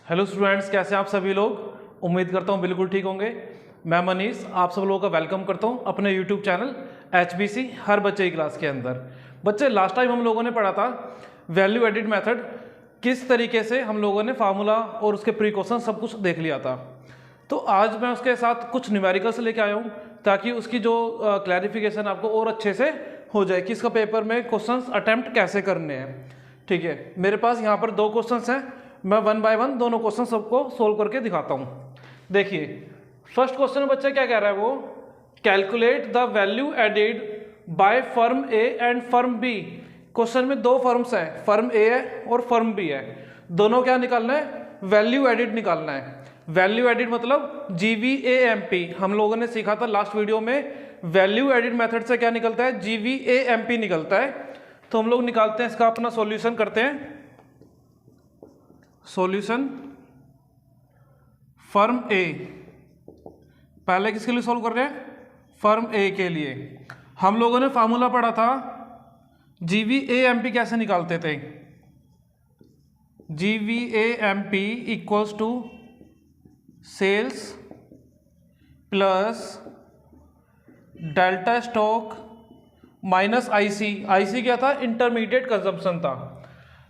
Hello students, कैसे हैं आप सभी लोग। उम्मीद करता हूँ बिल्कुल ठीक होंगे। मैं मनीष आप सब लोगों का वेलकम करता हूँ अपने यूट्यूब चैनल HBC हर बच्चे की क्लास के अंदर। बच्चे, लास्ट टाइम हम लोगों ने पढ़ा था वैल्यू एडिड मेथड, किस तरीके से हम लोगों ने फार्मूला और उसके प्रिकॉशन सब कुछ देख लिया था। तो आज मैं उसके साथ कुछ न्यूमेरिकल्स लेके आया हूँ ताकि उसकी जो क्लैरिफिकेशन आपको और अच्छे से हो जाए कि इसका पेपर में क्वेश्चंस अटेम्प्ट कैसे करने हैं। ठीक है, मेरे पास यहाँ पर दो क्वेश्चंस हैं, मैं वन बाय वन दोनों क्वेश्चन सबको सोल्व करके दिखाता हूँ। देखिए, फर्स्ट क्वेश्चन में बच्चा क्या कह रहा है, वो calculate the value added by firm A and firm B. Question में दो फर्म्स हैं, फर्म ए है और फर्म बी है। दोनों क्या निकालना है, वैल्यू एडिड निकालना है। वैल्यू एडिड मतलब GVAMP। हम लोगों ने सीखा था लास्ट वीडियो में, वैल्यू एडिड मेथड से क्या निकलता है, GVAMP निकलता है। तो हम लोग निकालते हैं, इसका अपना सॉल्यूशन करते हैं। सॉल्यूशन फर्म ए, पहले किसके लिए सॉल्व कर रहे हैं, फर्म ए के लिए। हम लोगों ने फार्मूला पढ़ा था GVAMP कैसे निकालते थे। GVAMP equals to sales plus delta stock minus IC क्या था, इंटरमीडिएट कंजम्पशन था।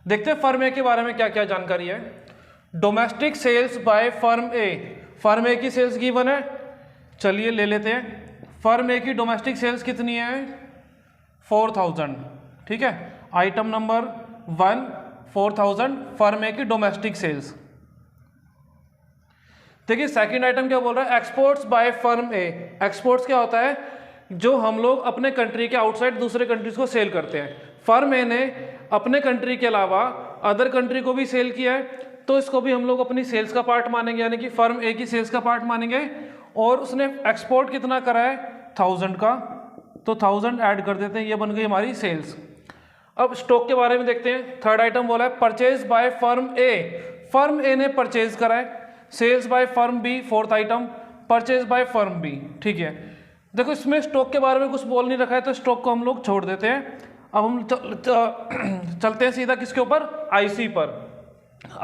देखते हैं फर्म ए के बारे में क्या क्या जानकारी है। Domestic sales by firm A, firm A की सेल्स गिवन है, चलिए ले लेते हैं। फर्म ए की डोमेस्टिक सेल्स कितनी है, 4000। ठीक है, आइटम नंबर 1 4000 फर्म ए की डोमेस्टिक सेल्स। देखिए सेकंड आइटम क्या बोल रहा है, एक्सपोर्ट्स बाय फर्म ए। एक्सपोर्ट्स क्या होता है, जो हम लोग अपने कंट्री के आउटसाइड दूसरे कंट्रीज को सेल करते हैं। फर्म ए ने अपने कंट्री के अलावा अदर कंट्री को भी सेल किया है, तो इसको भी हम लोग अपनी सेल्स का पार्ट मानेंगे, यानी कि फर्म ए की सेल्स का पार्ट मानेंगे। और उसने एक्सपोर्ट कितना करा है, 1000 का, तो 1000 ऐड कर देते हैं, ये बन गई हमारी सेल्स। अब स्टॉक के बारे में देखते हैं। थर्ड आइटम बोला है purchase by firm A. Firm A ने परचेज करा है। Sales by firm B, fourth item purchase by firm B. ठीक है, देखो इसमें स्टॉक के बारे में कुछ बोल नहीं रखा है, तो स्टॉक को हम लोग छोड़ देते हैं। अब हम चलते हैं सीधा किसके ऊपर, IC पर।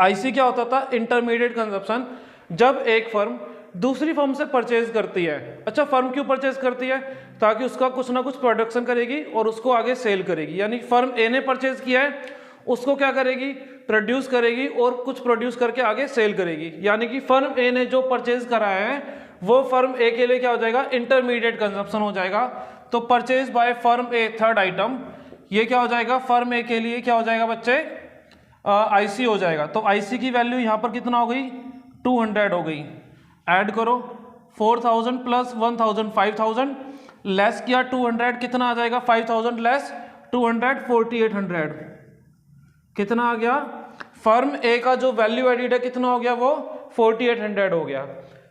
IC क्या होता था, इंटरमीडिएट कंजप्शन। जब एक फर्म दूसरी फर्म से परचेज करती है, अच्छा फर्म क्यों परचेज करती है, ताकि उसका कुछ ना कुछ प्रोडक्शन करेगी और उसको आगे सेल करेगी। यानी फर्म ए ने परचेज किया है, उसको क्या करेगी, प्रोड्यूस करेगी और कुछ प्रोड्यूस करके आगे सेल करेगी। यानी कि फर्म ए ने जो परचेज करा है वो फर्म ए के लिए क्या हो जाएगा, इंटरमीडिएट कंजप्शन हो जाएगा। तो purchase by firm A, third item, ये क्या हो जाएगा, फर्म ए के लिए क्या हो जाएगा बच्चे, IC हो जाएगा। तो IC की वैल्यू यहाँ पर कितना हो गई, 200 हो गई। ऐड करो 4000 प्लस 1000 5000, लेस किया 200, कितना आ जाएगा, 5000 लेस 200 4800, कितना आ गया। फर्म ए का जो वैल्यू एडिड है कितना हो गया, वो 4800 हो गया।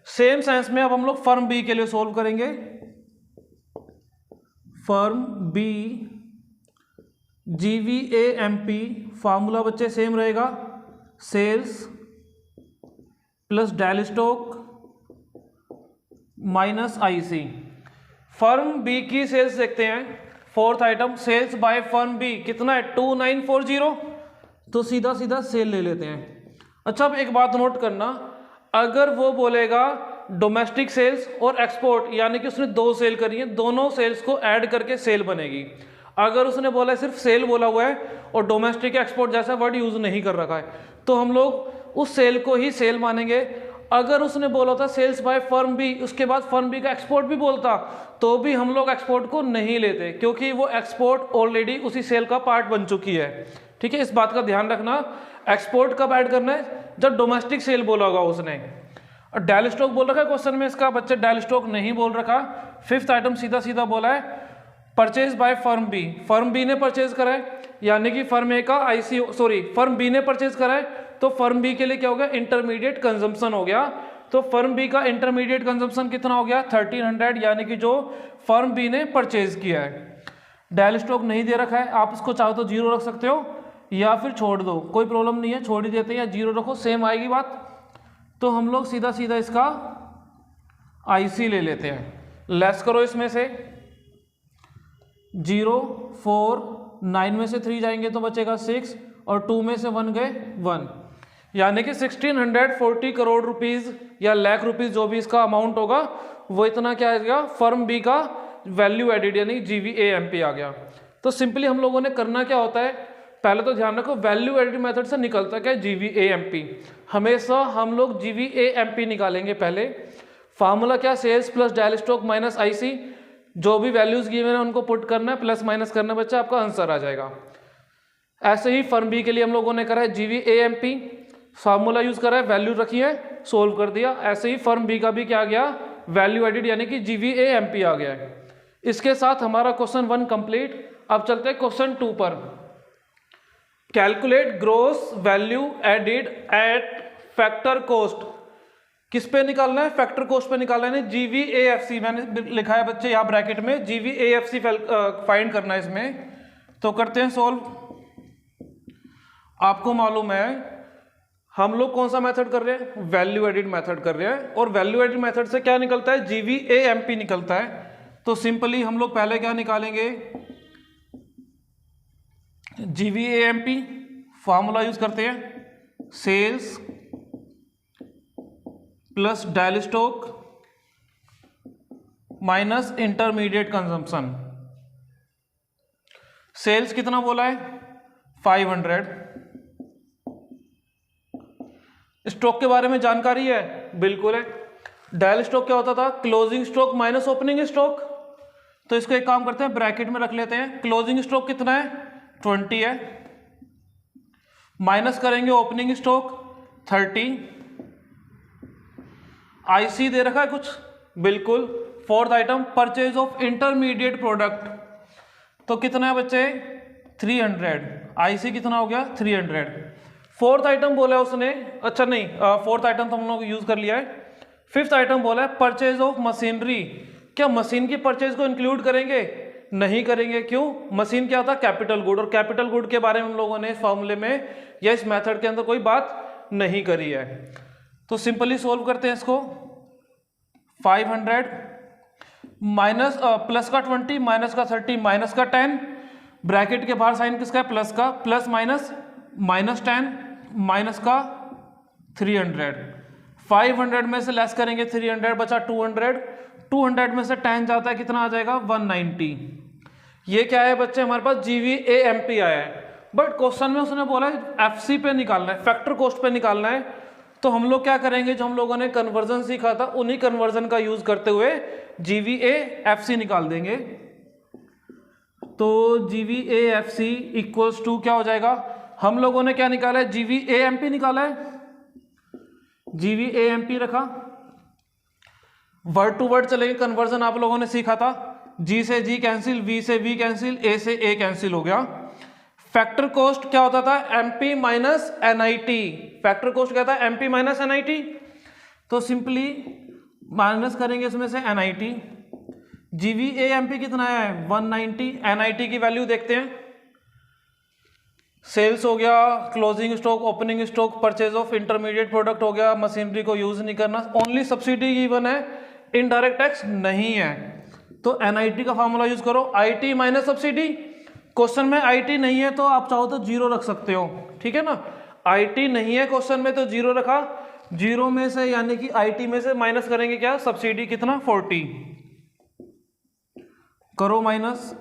सेम सेंस में अब हम लोग फर्म बी के लिए सोल्व करेंगे। फर्म बी GVAMP फार्मूला बच्चे सेम रहेगा, sales plus delta stock minus IC। Firm B की सेल्स देखते हैं, fourth item sales by firm B कितना है, 2940, तो सीधा सीधा सेल ले लेते हैं। अच्छा, अब एक बात नोट करना, अगर वो बोलेगा डोमेस्टिक सेल्स और एक्सपोर्ट, यानी कि उसने दो सेल करी है, दोनों सेल्स को ऐड करके सेल बनेगी। अगर उसने बोला सिर्फ सेल बोला हुआ है और डोमेस्टिक एक्सपोर्ट जैसा वर्ड यूज नहीं कर रखा है, तो हम लोग उस सेल को ही सेल मानेंगे। अगर उसने बोला था सेल्स बाय फर्म बी, उसके बाद फर्म बी का एक्सपोर्ट भी बोलता, तो भी हम लोग एक्सपोर्ट को नहीं लेते, क्योंकि वो एक्सपोर्ट ऑलरेडी उसी सेल का पार्ट बन चुकी है। ठीक है, इस बात का ध्यान रखना। एक्सपोर्ट कब ऐड करना है, जब डोमेस्टिक सेल बोला होगा उसने। और डेल स्टॉक बोल रखा है क्वेश्चन में, इसका बच्चे डेल स्टॉक नहीं बोल रखा। फिफ्थ आइटम सीधा सीधा बोला है purchase by firm B. Firm B ने परचेज करा है, यानी कि फर्म ए का फर्म बी ने परचेज करा है, तो फर्म बी के लिए क्या हो गया, इंटरमीडिएट कंजम्पशन हो गया। तो फर्म बी का इंटरमीडिएट कंजम्पशन कितना हो गया, 1300, यानी कि जो फर्म बी ने परचेज किया है। डेल स्टॉक नहीं दे रखा है, आप इसको चाहो तो 0 रख सकते हो या फिर छोड़ दो, कोई प्रॉब्लम नहीं है, छोड़ ही देते हैं या 0 रखो, सेम आएगी बात। तो हम लोग सीधा सीधा इसका IC ले लेते हैं, लेस करो इसमें से 0 4 9 में से 3 जाएंगे तो बचेगा 6 और 2 में से 1 गए 1। यानी कि 1640 करोड़ रुपीस या लाख रुपीस जो भी इसका अमाउंट होगा वो इतना क्या आ गया, फर्म बी का वैल्यू एडिड यानी GVAMP आ गया। तो सिंपली हम लोगों ने करना क्या होता है, पहले तो ध्यान रखो वैल्यू एडिड मेथड से निकलता क्या है GVAMP। हमेशा हम लोग GVAMP निकालेंगे पहले। फार्मूला क्या, sales plus delta stock minus IC, जो भी वैल्यूज गिवन है उनको पुट करना है, प्लस माइनस करना है बच्चा, आपका आंसर आ जाएगा। ऐसे ही फर्म बी के लिए हम लोगों ने करा है GVAMP, फार्मूला यूज करा है, वैल्यू रखी है, सोल्व कर दिया। ऐसे ही फर्म बी का भी क्या आ गया, वैल्यू एडिड यानी कि GVAMP आ गया है। इसके साथ हमारा क्वेश्चन 1 कंप्लीट। अब चलते हैं क्वेश्चन 2 पर। Calculate gross value added at factor cost. किस पे निकालना है, फैक्टर कोस्ट पे निकालना है। GVAFC मैंने लिखा है बच्चे यहाँ ब्रैकेट में, GVAFC फाइंड करना है इसमें। तो करते हैं सोल्व। आपको मालूम है हम लोग कौन सा मेथड कर रहे हैं, वैल्यू एडिड मेथड कर रहे हैं, और वैल्यू एडिड मेथड से क्या निकलता है, GVAMP निकलता है। तो सिंपली हम लोग पहले क्या निकालेंगे, GVAMP फॉर्मूला यूज करते हैं, sales plus delta stock minus intermediate consumption. Sales कितना बोला है, 500। स्टॉक के बारे में जानकारी है, बिल्कुल है। डायल स्टॉक क्या होता था, closing stock minus opening stock. तो इसको एक काम करते हैं, ब्रैकेट में रख लेते हैं। क्लोजिंग स्टॉक कितना है, 20 है, माइनस करेंगे ओपनिंग स्टॉक 30। IC दे रखा है कुछ, बिल्कुल। Fourth item purchase of intermediate product, तो कितना है बच्चे, 300। IC कितना हो गया, 300। फोर्थ आइटम बोला है उसने, अच्छा नहीं, फोर्थ आइटम तो हम लोग यूज कर लिया है। फिफ्थ आइटम बोला है परचेज ऑफ मशीनरी। क्या मशीन की परचेज को इंक्लूड करेंगे, नहीं करेंगे। क्यों, मशीन क्या था, कैपिटल गुड, और कैपिटल गुड के बारे में हम लोगों ने इस फॉर्मूले में या इस मेथड के अंदर कोई बात नहीं करी है। तो सिंपली सोल्व करते हैं इसको। 500 माइनस प्लस का 20 माइनस का 30 माइनस का 10, ब्रैकेट के बाहर साइन किसका है, प्लस का, प्लस माइनस माइनस 10 माइनस का 300। 500 में से लेस करेंगे 300, बचा 200। 200 में से 10 जाता है, कितना आ जाएगा, 190। ये क्या है बच्चे, हमारे पास GVAMP आया है। बट क्वेश्चन में उसने बोला है FC पे निकालना है, फैक्टर कोस्ट पे निकालना है। तो हम लोग क्या करेंगे, जो हम लोगों ने कन्वर्जन सीखा था उन्हीं कन्वर्जन का यूज करते हुए GVAFC निकाल देंगे। तो GVAFC इक्वल्स टू क्या हो जाएगा, हम लोगों ने क्या निकाला है, GVAMP निकाला है, GVAMP रखा, वर्ड टू वर्ड चलेंगे, कन्वर्जन आप लोगों ने सीखा था। G से G कैंसिल, V से V कैंसिल, A से A कैंसिल हो गया। फैक्टर कॉस्ट क्या होता था, MP minus NIT। Factor cost क्या था, MP माइनस NIT। तो सिंपली माइनस करेंगे इसमें से NIT। GVAMP कितना है, 190। NIT की वैल्यू देखते हैं, सेल्स हो गया, closing stock, opening stock, purchase of intermediate product हो गया, मशीनरी को यूज नहीं करना, ओनली सब्सिडी गिवन है, इनडायरेक्ट टैक्स नहीं है। तो NIT का फॉर्मूला यूज करो, IT माइनस सब्सिडी। क्वेश्चन में IT नहीं है तो आप चाहो तो 0 रख सकते हो, ठीक है ना। IT नहीं है क्वेश्चन में तो 0 रखा। 0 में से यानी कि IT में से माइनस करेंगे क्या, सब्सिडी कितना, 40 करो, माइनस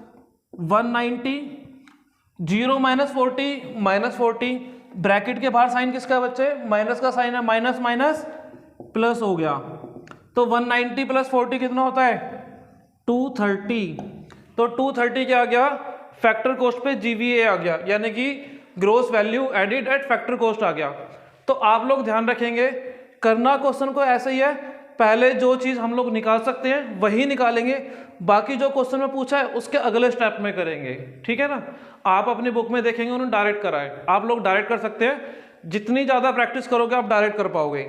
190। 0 माइनस 40 माइनस 40, ब्रैकेट के बाहर साइन किसका है बच्चे, माइनस का साइन है, माइनस माइनस प्लस हो गया। तो 190 प्लस 40 कितना होता है, 230। तो 230 क्या आ गया, फैक्टर कोस्ट पे GVA आ गया, यानी कि gross value added at factor cost आ गया। तो आप लोग ध्यान रखेंगे, करना क्वेश्चन को ऐसे ही है, पहले जो चीज हम लोग निकाल सकते हैं वही निकालेंगे, बाकी जो क्वेश्चन में पूछा है उसके अगले स्टेप में करेंगे, ठीक है ना। आप अपनी बुक में देखेंगे उन्होंने डायरेक्ट करा है, आप लोग डायरेक्ट कर सकते हैं। जितनी ज्यादा प्रैक्टिस करोगे आप डायरेक्ट कर पाओगे,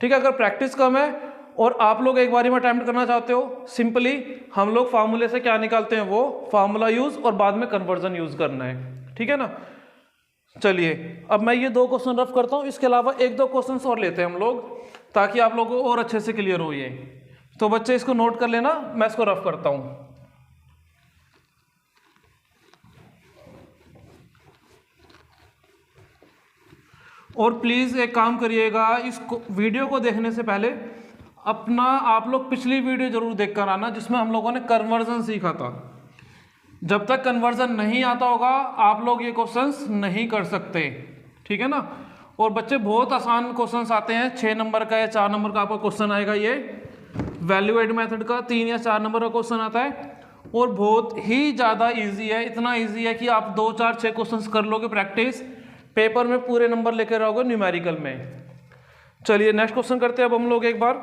ठीक है। अगर प्रैक्टिस कम है और आप लोग एक बारी में अटेम्प्ट करना चाहते हो, सिंपली हम लोग फार्मूले से क्या निकालते हैं, वो फार्मूला यूज और बाद में कन्वर्जन यूज करना है, ठीक है ना। चलिए अब मैं ये 2 क्वेश्चन रफ करता हूँ, इसके अलावा 1-2 क्वेश्चन और लेते हैं हम लोग, ताकि आप लोगों को और अच्छे से क्लियर हो ये। तो बच्चे इसको नोट कर लेना, मैं इसको रफ करता हूँ। और प्लीज़ एक काम करिएगा, इस वीडियो को देखने से पहले अपना आप लोग पिछली वीडियो जरूर देख कर आना जिसमें हम लोगों ने कन्वर्जन सीखा था। जब तक कन्वर्जन नहीं आता होगा आप लोग ये क्वेश्चंस नहीं कर सकते, ठीक है ना। और बच्चे बहुत आसान क्वेश्चंस आते हैं, 6 नंबर का या 4 नंबर का आपका क्वेश्चन आएगा, ये वैल्यू एड मेथड का 3 या 4 नंबर का क्वेश्चन आता है और बहुत ही ज़्यादा इजी है। इतना इजी है कि आप 2 4 6 क्वेश्चंस कर लोगे प्रैक्टिस, पेपर में पूरे नंबर लेकर आओगे न्यूमेरिकल में। चलिए नेक्स्ट क्वेश्चन करते हैं अब हम लोग एक बार।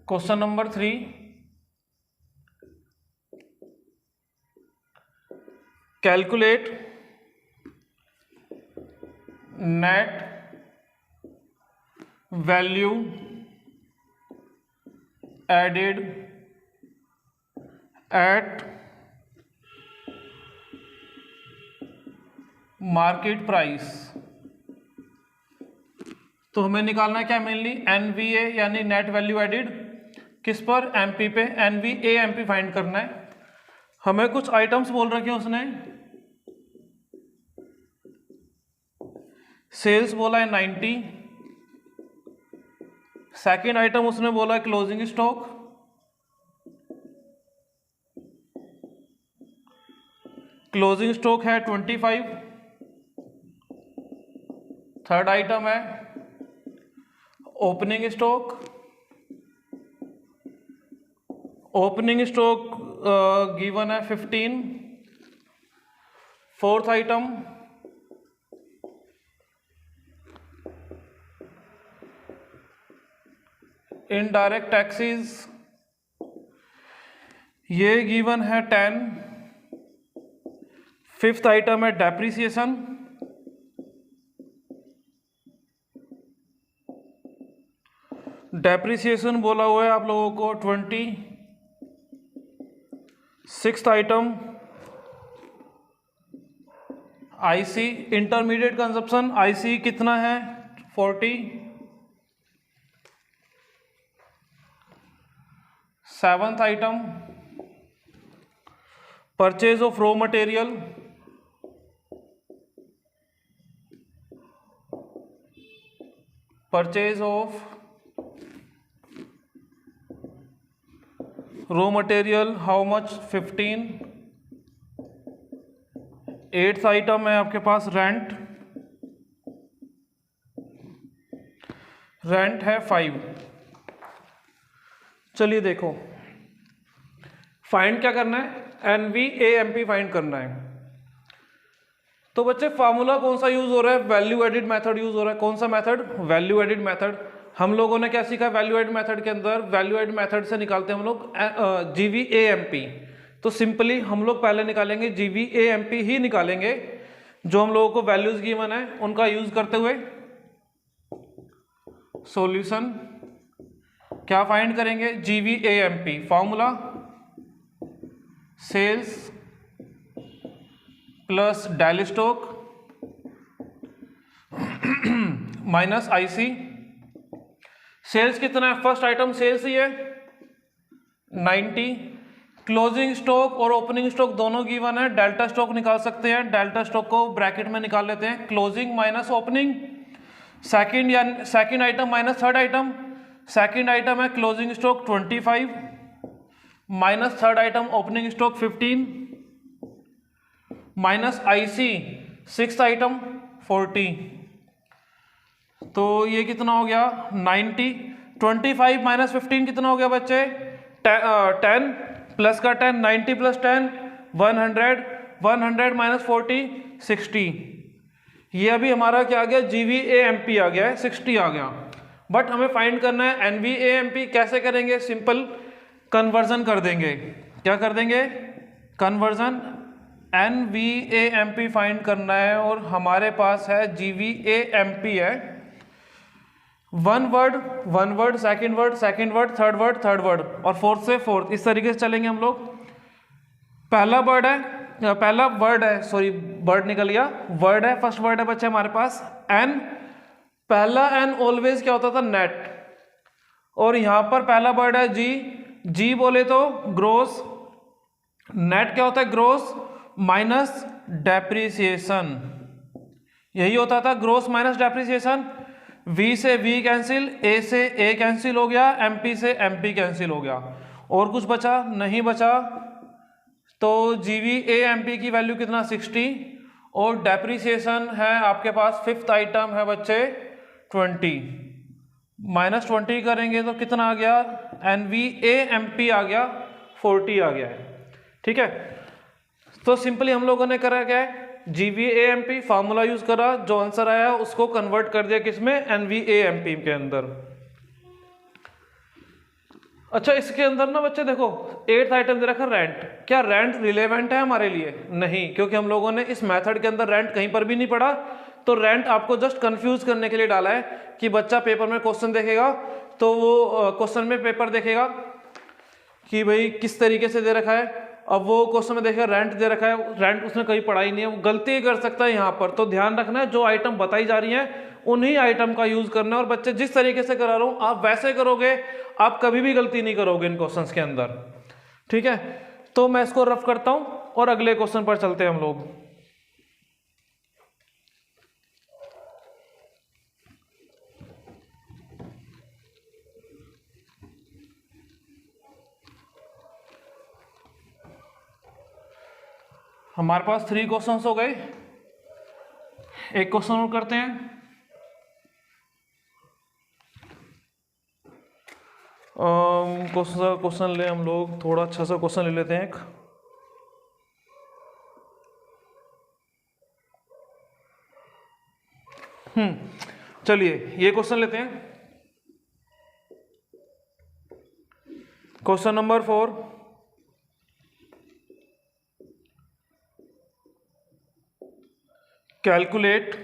Question number 3, calculate net value added at market price. तो हमें निकालना है क्या, मेनली एनवीए यानी नेट वैल्यू एडेड, किस पर, एमपी पे। एनवीए एमपी फाइंड करना है। हमें कुछ आइटम्स बोल रखे हैं उसने, सेल्स बोला है 90, सेकेंड आइटम उसने बोला है क्लोजिंग स्टॉक, क्लोजिंग स्टॉक है 25, थर्ड आइटम है opening stock, opening stock given है 15, फोर्थ आइटम इनडायरेक्ट टैक्सेस, ये गिवन है 10, फिफ्थ आइटम है डेप्रिसिएशन, डेप्रिसिएशन बोला हुआ है आप लोगों को 20, sixth item IC intermediate consumption, IC कितना है 40, seventh item purchase of raw material, purchase of raw material how much 15, eighth item है आपके पास रेंट, रेंट है 5। चलिए देखो फाइंड क्या करना है, एनवीएएमपी फाइंड करना है। तो बच्चे फार्मूला कौन सा यूज हो रहा है, वैल्यू एडिड मेथड यूज हो रहा है। कौन सा मेथड, वैल्यू एडिड मेथड। हम लोगों ने क्या सीखा वैल्यू एड मेथड के अंदर, वैल्यू एड मेथड से निकालते हैं हम लोग जीवीएएमपी। तो सिंपली हम लोग पहले निकालेंगे जीवीएएमपी ही निकालेंगे, जो हम लोगों को वैल्यूज गिवन है उनका यूज करते हुए सॉल्यूशन क्या फाइंड करेंगे, GVA MP formula sales plus delta stock minus IC. Sales कितना है, फर्स्ट आइटम सेल्स ही है 90, क्लोजिंग स्टॉक और ओपनिंग स्टॉक दोनों गिवन है, डेल्टा स्टॉक निकाल सकते हैं, डेल्टा स्टॉक को ब्रैकेट में निकाल लेते हैं, क्लोजिंग माइनस ओपनिंग, सेकंड या second item minus third item, second item है closing stock 25 minus third item opening stock 15 minus IC sixth item 40। तो ये कितना हो गया 90, 25 माइनस 15 कितना हो गया बच्चे 10 प्लस का 10, 90 प्लस 10 100, 100 माइनस 40 60। ये अभी हमारा क्या आ गया जीवीएएमपी आ गया है 60 आ गया। बट हमें फाइंड करना है एनवीएएमपी। कैसे करेंगे, सिंपल कन्वर्जन कर देंगे। क्या कर देंगे, कन्वर्जन। एनवीएएमपी फाइंड करना है और हमारे पास है जीवीएएमपी है, one word second word third word और फोर्थ से फोर्थ, इस तरीके से चलेंगे हम लोग। पहला वर्ड है वर्ड निकल गया, वर्ड है, फर्स्ट वर्ड है बच्चे हमारे पास एन। पहला एन ऑलवेज क्या होता था नेट, और यहां पर पहला वर्ड है जी, जी बोले तो ग्रोस, नेट क्या होता है, ग्रोस माइनस डेप्रिसिएशन, यही होता था ग्रोस माइनस डेप्रिसिएशन। वी से वी कैंसिल, ए से ए कैंसिल हो गया, एमपी से एमपी कैंसिल हो गया, और कुछ बचा नहीं बचा। तो जीवी ए एमपी की वैल्यू कितना 60, और डेप्रिसिएशन है आपके पास, फिफ्थ आइटम है बच्चे 20, -20 करेंगे तो कितना आ गया, एनवी ए एमपी आ गया 40 आ गया है। ठीक है, तो सिंपली हम लोगों ने करा क्या है, GVAMP फार्मूला यूज करा, जो आंसर आया उसको कन्वर्ट कर दिया किसमें, NVAMP के अंदर। अच्छा, इसके अंदर ना बच्चे देखो 8th आइटम दे रखा रेंट, क्या रेंट रिलेवेंट है हमारे लिए, नहीं, क्योंकि हम लोगों ने इस मेथड के अंदर रेंट कहीं पर भी नहीं पढ़ा। तो रेंट आपको जस्ट कंफ्यूज करने के लिए डाला है कि बच्चा पेपर में क्वेश्चन देखेगा तो वो क्वेश्चन में पेपर देखेगा कि भाई किस तरीके से दे रखा है, अब वो क्वेश्चन में देखेगा रेंट दे रखा है, रेंट उसने कहीं पढ़ा ही नहीं है, वो गलती कर सकता है यहाँ पर। तो ध्यान रखना है, जो आइटम बताई जा रही है उन्हीं आइटम का यूज करना है, और बच्चे जिस तरीके से करा रहा हूँ आप वैसे करोगे, आप कभी भी गलती नहीं करोगे इन क्वेश्चंस के अंदर। ठीक है, तो मैं इसको रफ करता हूँ और अगले क्वेश्चन पर चलते हैं हम लोग। हमारे पास 3 क्वेश्चंस हो गए, एक क्वेश्चन और करते हैं। क्वेश्चन ले हम लोग, थोड़ा अच्छा सा क्वेश्चन ले लेते हैं एक। चलिए ये क्वेश्चन लेते हैं, question number 4। Calculate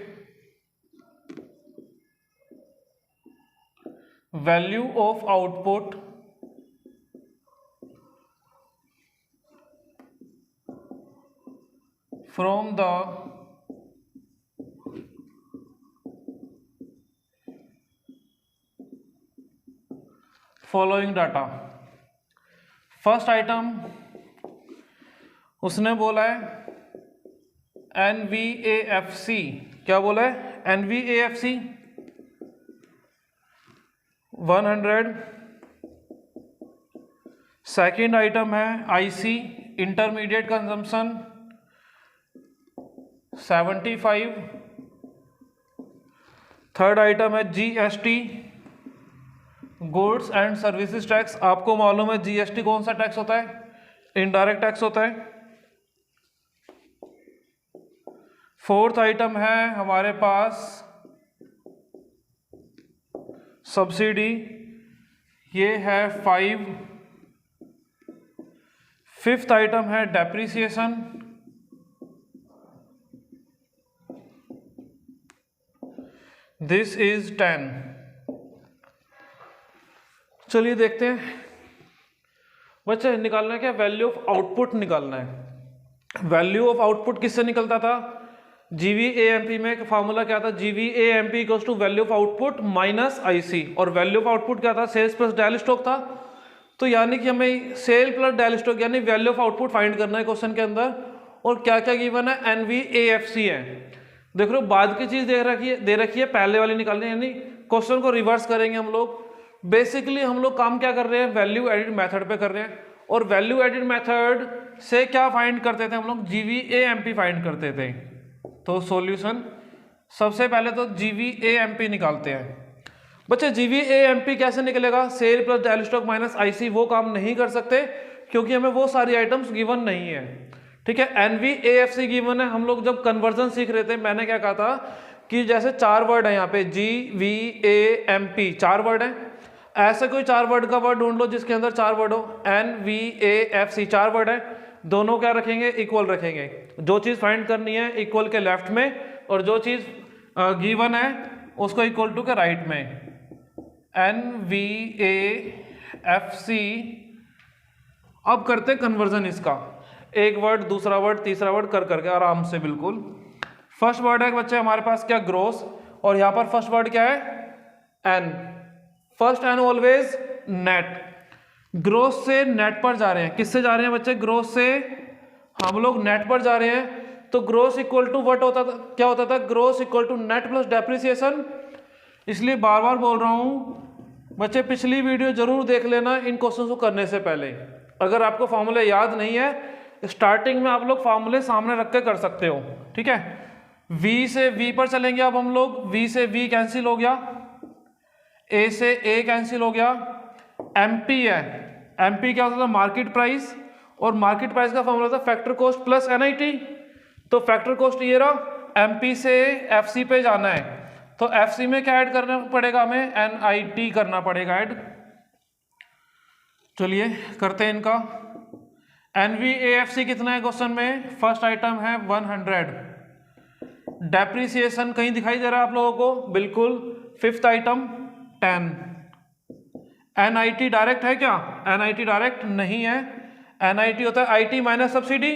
value of output from the following data. First item उसने बोला है NVAFC, क्या बोला है, NVAFC 100। सेकेंड आइटम है IC intermediate consumption 75। Third item है GST goods and services tax. आपको मालूम है GST कौन सा टैक्स होता है, इनडायरेक्ट टैक्स होता है। फोर्थ आइटम है हमारे पास सब्सिडी, ये है 5। फिफ्थ आइटम है डेप्रिसिएशन, दिस इज 10। चलिए देखते हैं बच्चे, निकालना है क्या, वैल्यू ऑफ आउटपुट निकालना है। वैल्यू ऑफ आउटपुट किससे निकलता था, GVAMP में फार्मूला क्या था, GVAMP equals to value of output minus IC, और वैल्यू ऑफ आउटपुट क्या था, सेल्स प्लस डायल स्टॉक था। तो यानी कि हमें सेल प्लस डायल स्टॉक यानी वैल्यू ऑफ आउटपुट फाइंड करना है क्वेश्चन के अंदर, और क्या क्या गिवन है, NVAFC है। देख रहे हो बाद की चीज दे रखी है, पहले वाली निकालनी है, यानी क्वेश्चन को रिवर्स करेंगे हम लोग। बेसिकली हम लोग काम क्या कर रहे हैं, वैल्यू एडिड मेथड पे कर रहे हैं, और वैल्यू एडिड मेथड से क्या फाइंड करते थे हम लोग, GVAMP फाइंड करते थे। तो सॉल्यूशन सबसे पहले तो GVAMP निकालते हैं बच्चे। GVAMP कैसे निकलेगा, sale plus delta stock minus IC, वो काम नहीं कर सकते क्योंकि हमें वो सारी आइटम्स गिवन नहीं है। ठीक है, NVAFC गिवन है। हम लोग जब कन्वर्जन सीख रहे थे, मैंने क्या कहा था कि जैसे 4 वर्ड है यहाँ पे, GVAMP 4 वर्ड है, ऐसे कोई 4 वर्ड का वर्ड ढूंढ लो जिसके अंदर 4 वर्ड हो। NVAFC 4 वर्ड है, दोनों क्या रखेंगे, इक्वल रखेंगे। जो चीज फाइंड करनी है इक्वल के लेफ्ट में, और जो चीज गिवन है उसको इक्वल टू के राइट में। NVAFC। अब करते कन्वर्जन इसका, एक वर्ड दूसरा वर्ड तीसरा वर्ड कर करके आराम से बिल्कुल। फर्स्ट वर्ड है बच्चे हमारे पास क्या, ग्रोस, और यहां पर फर्स्ट वर्ड क्या है, N। First N always net. Gross से नेट पर जा रहे हैं, किससे जा रहे हैं बच्चे, ग्रोस से हम लोग नेट पर जा रहे हैं। तो ग्रोस इक्वल टू व्हाट होता था, क्या होता था, gross equal to net plus depreciation. इसलिए बार बार बोल रहा हूँ बच्चे, पिछली वीडियो जरूर देख लेना इन क्वेश्चन को करने से पहले। अगर आपको फॉर्मूले याद नहीं है, स्टार्टिंग में आप लोग फॉर्मूले सामने रख के कर सकते हो, ठीक है। V से V पर चलेंगे, अब हम लोग V से V कैंसिल हो गया, A से A कैंसिल हो गया, MP है, MP क्या होता था, मार्केट प्राइस, और मार्केट प्राइस का फॉर्मूला था फैक्टर कॉस्ट प्लस NIT। तो फैक्टर कॉस्ट ये रहा, MP से FC पे जाना है, तो FC में क्या ऐड करना पड़ेगा हमें, NIT करना पड़ेगा ऐड। चलिए करते हैं इनका। NVAFC कितना है क्वेश्चन में, फर्स्ट आइटम है 100। डेप्रिसिएशन कहीं दिखाई दे रहा है आप लोगों को, बिल्कुल, फिफ्थ आइटम 10। NIT डायरेक्ट है क्या, NIT डायरेक्ट नहीं है, NIT होता है IT माइनस सब्सिडी।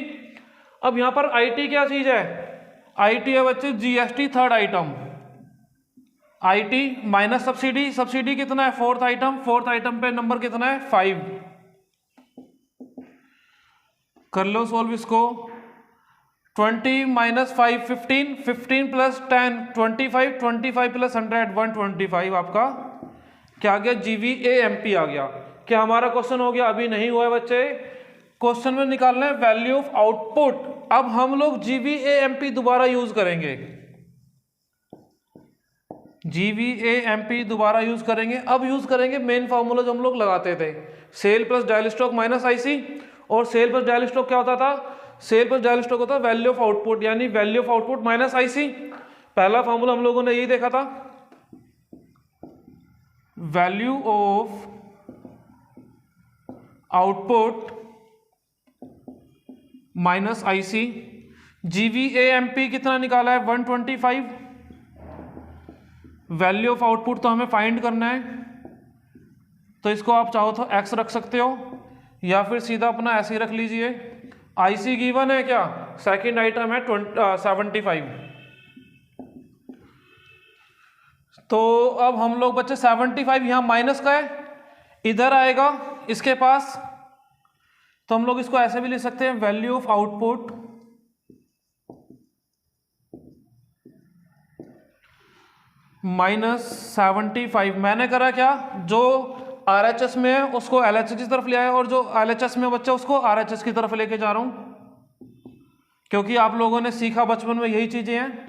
अब यहां पर IT क्या चीज है, IT है बच्चे GST third item, IT minus subsidy, subsidy कितना है, फोर्थ आइटम, फोर्थ आइटम पे नंबर कितना है 5। कर लो सोल्व इसको, 20 माइनस 5 15, 15 प्लस 10 25, 25 प्लस 100 125 आपका क्या आ गया, GVAMP आ गया। क्या हमारा क्वेश्चन हो गया, अभी नहीं हुआ है बच्चे, क्वेश्चन में निकालना है वैल्यू ऑफ आउटपुट। अब हम लोग GVAMP दोबारा यूज करेंगे, GVAMP दोबारा यूज करेंगे। अब यूज करेंगे मेन फार्मूला जो हम लोग लगाते थे, sale plus delta stock minus IC। और सेल प्लस डायल स्टॉक क्या होता था, सेल प्लस डायल स्टॉक होता है वैल्यू ऑफ आउटपुट, यानी value of output minus IC। पहला फार्मूला हम लोगों ने यही देखा था, value of output minus IC। GVAMP कितना निकाला है 125। वैल्यू ऑफ आउटपुट तो हमें फाइंड करना है, तो इसको आप चाहो तो X रख सकते हो या फिर सीधा अपना ऐसे ही रख लीजिए। IC गिवन है क्या, सेकंड आइटम है 75। तो अब हम लोग बच्चे 75 यहां माइनस का है, इधर आएगा इसके पास, तो हम लोग इसको ऐसे भी लिख सकते हैं, वैल्यू ऑफ आउटपुट माइनस 75। मैंने करा क्या, जो RHS में है उसको LHS की तरफ ले आया, और जो LHS में बच्चा उसको RHS की तरफ लेके जा रहा हूं, क्योंकि आप लोगों ने सीखा बचपन में यही चीजें हैं।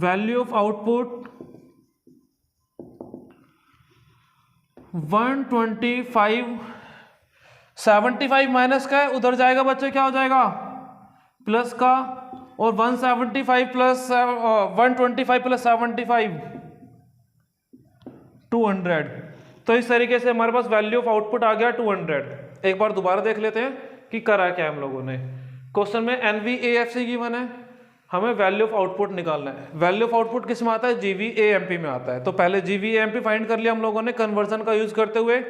वैल्यू ऑफ आउटपुट 125, 75 माइनस का है, उधर जाएगा बच्चे क्या हो जाएगा, प्लस का, और 175 प्लस 125 प्लस 75 200। तो इस तरीके से हमारे पास वैल्यू ऑफ आउटपुट आ गया 200। एक बार दोबारा देख लेते हैं कि करा क्या हम लोगों ने। क्वेश्चन में NVAFC गिवन है, हमें वैल्यू ऑफ आउटपुट निकालना है। वैल्यू ऑफ आउटपुट किस में आता है, GVAMP में आता है। तो पहले GVAMP फाइंड कर लिया हम लोगों ने कन्वर्जन का यूज करते हुए,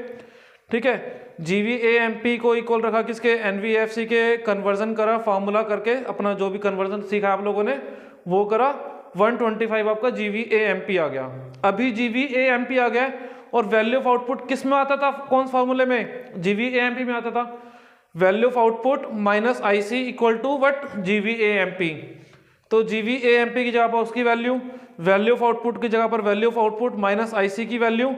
ठीक है। GVAMP को इक्वल रखा किसके, NVAFC के, कन्वर्जन करा फॉर्मूला करके, अपना जो भी कन्वर्जन सीखा आप लोगों ने वो करा, 125 आपका GVAMP आ गया। अभी GVAMP आ गया, और वैल्यू ऑफ आउटपुट किस में आता था, कौन से फॉर्मूले में, GVAMP में आता था। Value of output minus IC equal to what, GVAMP। तो GVAMP की जगह पर उसकी वैल्यू, वैल्यू ऑफ आउटपुट की जगह पर value of output minus IC की वैल्यू,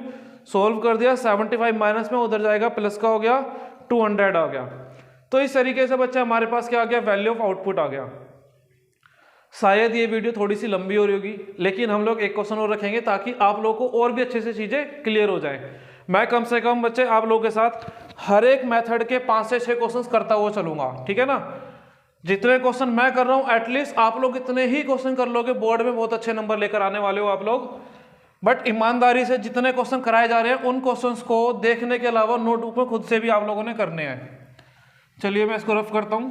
सोल्व कर दिया, 75 माइनस में उधर जाएगा, प्लस का हो गया, 200 आ गया। तो इस तरीके से बच्चा हमारे पास क्या आ गया, वैल्यू ऑफ आउटपुट आ गया। शायद ये वीडियो थोड़ी सी लंबी हो रही होगी, लेकिन हम लोग एक क्वेश्चन और रखेंगे ताकि आप लोगों को और भी अच्छे से चीजें क्लियर हो जाए। मैं कम से कम बच्चे आप लोगों के साथ हर एक मेथड के 5 से 6 क्वेश्चन करता हुआ चलूंगा, ठीक है ना। जितने क्वेश्चन मैं कर रहा हूं एटलीस्ट आप लोग इतने ही क्वेश्चन कर लोगे, बोर्ड में बहुत अच्छे नंबर लेकर आने वाले हो आप लोग। बट ईमानदारी से जितने क्वेश्चन कराए जा रहे हैं उन क्वेश्चंस को देखने के अलावा नोटबुक में खुद से भी आप लोगों ने करने हैं। चलिए मैं इसको रफ करता हूं।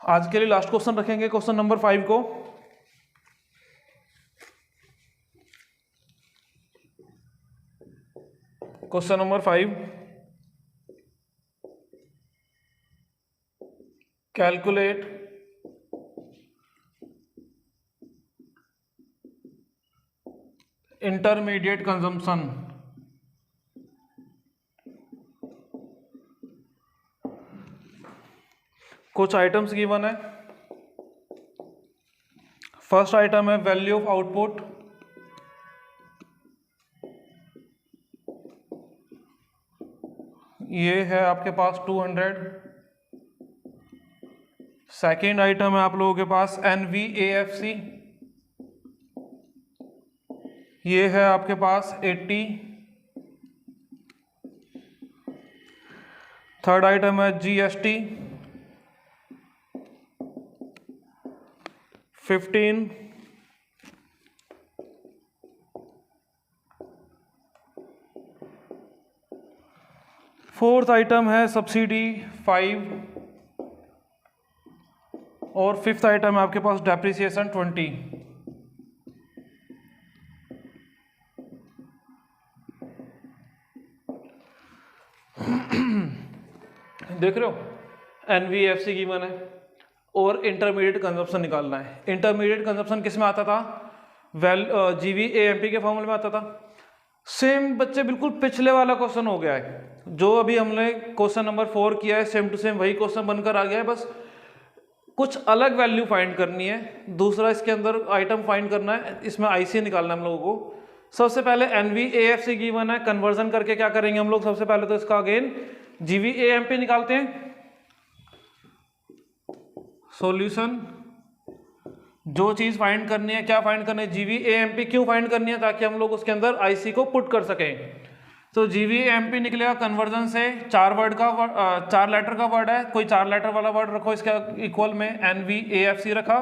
आज के लिए लास्ट क्वेश्चन रखेंगे, क्वेश्चन नंबर 5 को। Question number 5, calculate intermediate consumption. कुछ आइटम्स गिवन है। फर्स्ट आइटम है वैल्यू ऑफ आउटपुट, ये है आपके पास 200। सेकेंड आइटम है आप लोगों के पास NVAFC, ये है आपके पास 80। थर्ड आइटम है GST 15। फोर्थ आइटम है सब्सिडी 5 और फिफ्थ आइटम है आपके पास डेप्रिसिएशन 20। देख रहे हो, NVFC गिवन है और इंटरमीडिएट कंजप्शन निकालना है। इंटरमीडिएट कंजप्शन किस में आता था? GVAMP के फॉर्मूले में आता था। सेम बच्चे बिल्कुल पिछले वाला क्वेश्चन हो गया है, जो अभी हमने क्वेश्चन नंबर 4 किया है, सेम टू सेम वही क्वेश्चन बनकर आ गया है, बस कुछ अलग वैल्यू फाइंड करनी है। दूसरा इसके अंदर आइटम फाइंड करना है, इसमें IC निकालना है हम लोगों को। सबसे पहले NVAFC गिवन है, कन्वर्जन करके क्या करेंगे हम लोग? सबसे पहले तो इसका अगेन GVAMP निकालते हैं। सॉल्यूशन, जो चीज फाइंड करनी है, क्या फाइंड करनी है? GVAMP क्यों फाइंड करनी है? ताकि हम लोग उसके अंदर IC को पुट कर सकें। तो GVAMP निकलेगा कन्वर्जन से। 4 लेटर का वर्ड है, कोई 4 लेटर वाला वर्ड रखो इसके इक्वल में, NVAFC रखा।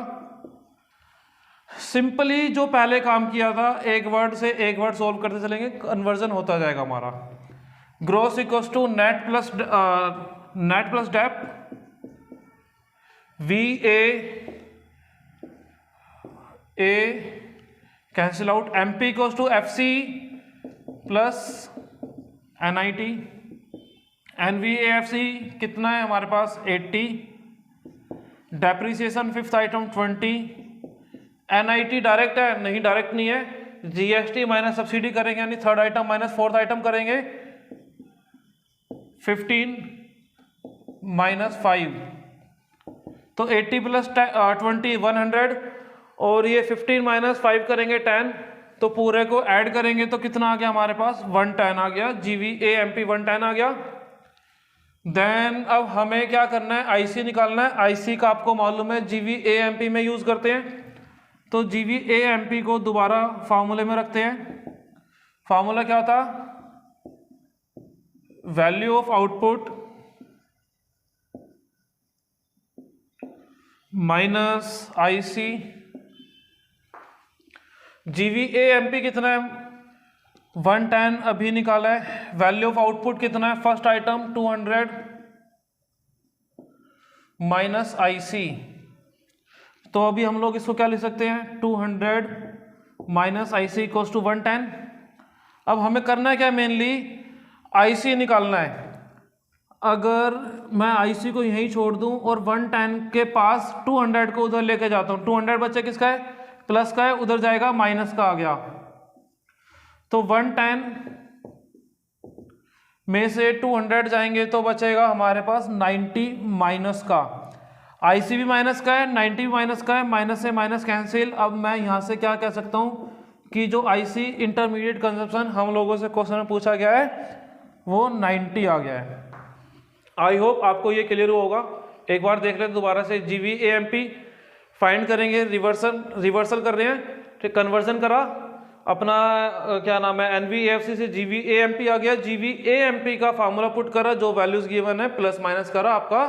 सिंपली जो पहले काम किया था, एक वर्ड से एक वर्ड सोल्व करते चलेंगे, कन्वर्जन होता जाएगा हमारा। Gross equals to net plus dep, VA cancel out, MP equals to FC plus NIT। NVAFC कितना है हमारे पास? 80। Depreciation fifth item 20। NIT direct है? नहीं, डायरेक्ट नहीं है। GST माइनस सब्सिडी करेंगे, यानी third item minus fourth item करेंगे। 15 माइनस 5, तो 80 प्लस 20 100, और ये 15 माइनस 5 करेंगे 10, तो पूरे को ऐड करेंगे तो कितना आ गया हमारे पास? 110 आ गया। GVAMP 110 आ गया। देन अब हमें क्या करना है? IC निकालना है। IC का आपको मालूम है GVAMP में यूज करते हैं, तो GVAMP को दोबारा फार्मूले में रखते हैं। फार्मूला क्या था? Value of output minus IC। GVAMP कितना है? 110 अभी निकाला है। वैल्यू ऑफ आउटपुट कितना है? फर्स्ट आइटम 200 माइनस IC, तो अभी हम लोग इसको क्या लिख सकते हैं? 200 माइनस IC इक्वल्स टू 110। अब हमें करना है क्या? मेनली IC निकालना है। अगर मैं IC को यहीं छोड़ दूं और 110 के पास 200 को उधर लेके जाता हूं, 200 बच्चे किसका है? प्लस का है, उधर जाएगा माइनस का आ गया, तो 110 में से 200 जाएंगे तो बचेगा हमारे पास 90 माइनस का। IC भी माइनस का है, 90 भी माइनस का है, माइनस से माइनस कैंसिल। अब मैं यहां से क्या कह सकता हूं कि जो IC इंटरमीडिएट कंजप्शन हम लोगों से क्वेश्चन में पूछा गया है वो 90 आ गया है। आई होप आपको ये क्लियर होगा। एक बार देख लेते दोबारा से। GVAMP फाइंड करेंगे, रिवर्सल कर रहे हैं, ठीक, कन्वर्जन करा अपना, क्या नाम है, NVAFC से GVAMP आ गया। GVAMP का फार्मूला पुट करा, जो वैल्यूज गिवन है प्लस माइनस करा, आपका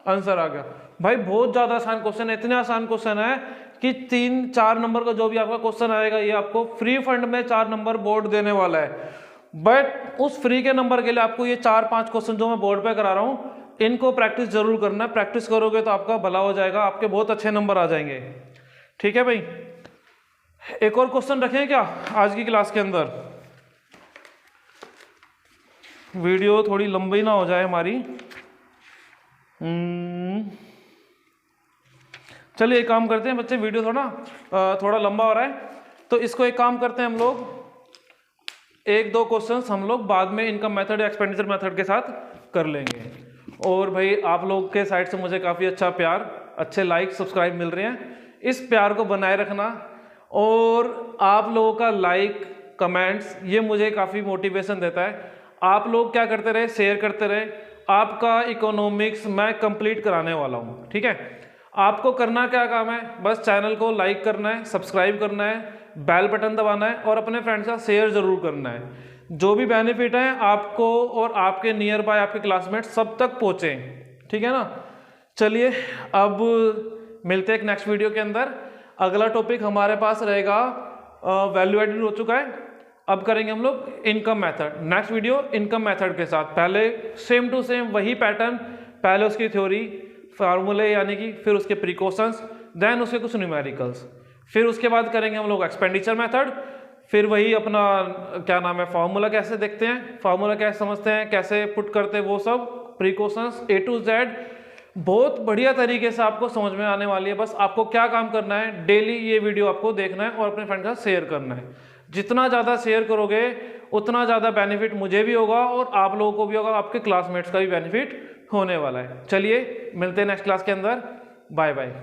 आंसर आ गया। भाई बहुत ज्यादा आसान क्वेश्चन है, इतने आसान क्वेश्चन है कि 3-4 नंबर का जो भी आपका क्वेश्चन आएगा ये आपको फ्री फंड में 4 नंबर बोर्ड देने वाला है। बट उस फ्री के नंबर के लिए आपको ये 4-5 क्वेश्चन जो मैं बोर्ड पे करा रहा हूँ, इनको प्रैक्टिस जरूर करना है। प्रैक्टिस करोगे तो आपका भला हो जाएगा, आपके बहुत अच्छे नंबर आ जाएंगे। ठीक है भाई, एक और क्वेश्चन रखें क्या आज की क्लास के अंदर? वीडियो थोड़ी लंबी ना हो जाए हमारी। चलिए एक काम करते हैं बच्चे, वीडियो थोड़ा लंबा हो रहा है, तो इसको एक काम करते हैं हम लोग, एक दो क्वेश्चंस हम लोग बाद में इनकम मेथड या एक्सपेंडिचर मेथड के साथ कर लेंगे। और भाई आप लोग के साइड से मुझे काफ़ी अच्छा प्यार, अच्छे लाइक सब्सक्राइब मिल रहे हैं, इस प्यार को बनाए रखना। और आप लोगों का लाइक कमेंट्स ये मुझे काफ़ी मोटिवेशन देता है। आप लोग क्या करते रहे, शेयर करते रहे। आपका इकोनॉमिक्स मैं कंप्लीट कराने वाला हूँ, ठीक है। आपको करना क्या काम है, बस चैनल को लाइक करना है, सब्सक्राइब करना है, बेल बटन दबाना है और अपने फ्रेंड्स का शेयर जरूर करना है। जो भी बेनिफिट है आपको और आपके नियर बाय आपके क्लासमेट सब तक पहुँचे, ठीक है ना। चलिए अब मिलते हैं एक नेक्स्ट वीडियो के अंदर। अगला टॉपिक हमारे पास रहेगा, वैल्यू एडेड हो चुका है, अब करेंगे हम लोग income method. Next video income method के साथ, पहले सेम टू सेम वही पैटर्न, पहले उसकी थ्योरी फार्मूले यानी कि, फिर उसके प्रिकॉशंस, देन उसके कुछ न्यूमेरिकल्स, फिर उसके बाद करेंगे हम लोग एक्सपेंडिचर मेथड, फिर वही अपना क्या नाम है फार्मूला कैसे देखते हैं, फार्मूला कैसे समझते हैं, कैसे पुट करते हैं, वो सब प्रिकॉशंस A to Z बहुत बढ़िया तरीके से आपको समझ में आने वाली है। बस आपको क्या काम करना है, डेली ये वीडियो आपको देखना है और अपने फ्रेंड का शेयर करना है। जितना ज़्यादा शेयर करोगे उतना ज़्यादा बेनिफिट मुझे भी होगा और आप लोगों को भी होगा, आपके क्लासमेट्स का भी बेनिफिट होने वाला है। चलिए मिलते हैं नेक्स्ट क्लास के अंदर, बाय बाय।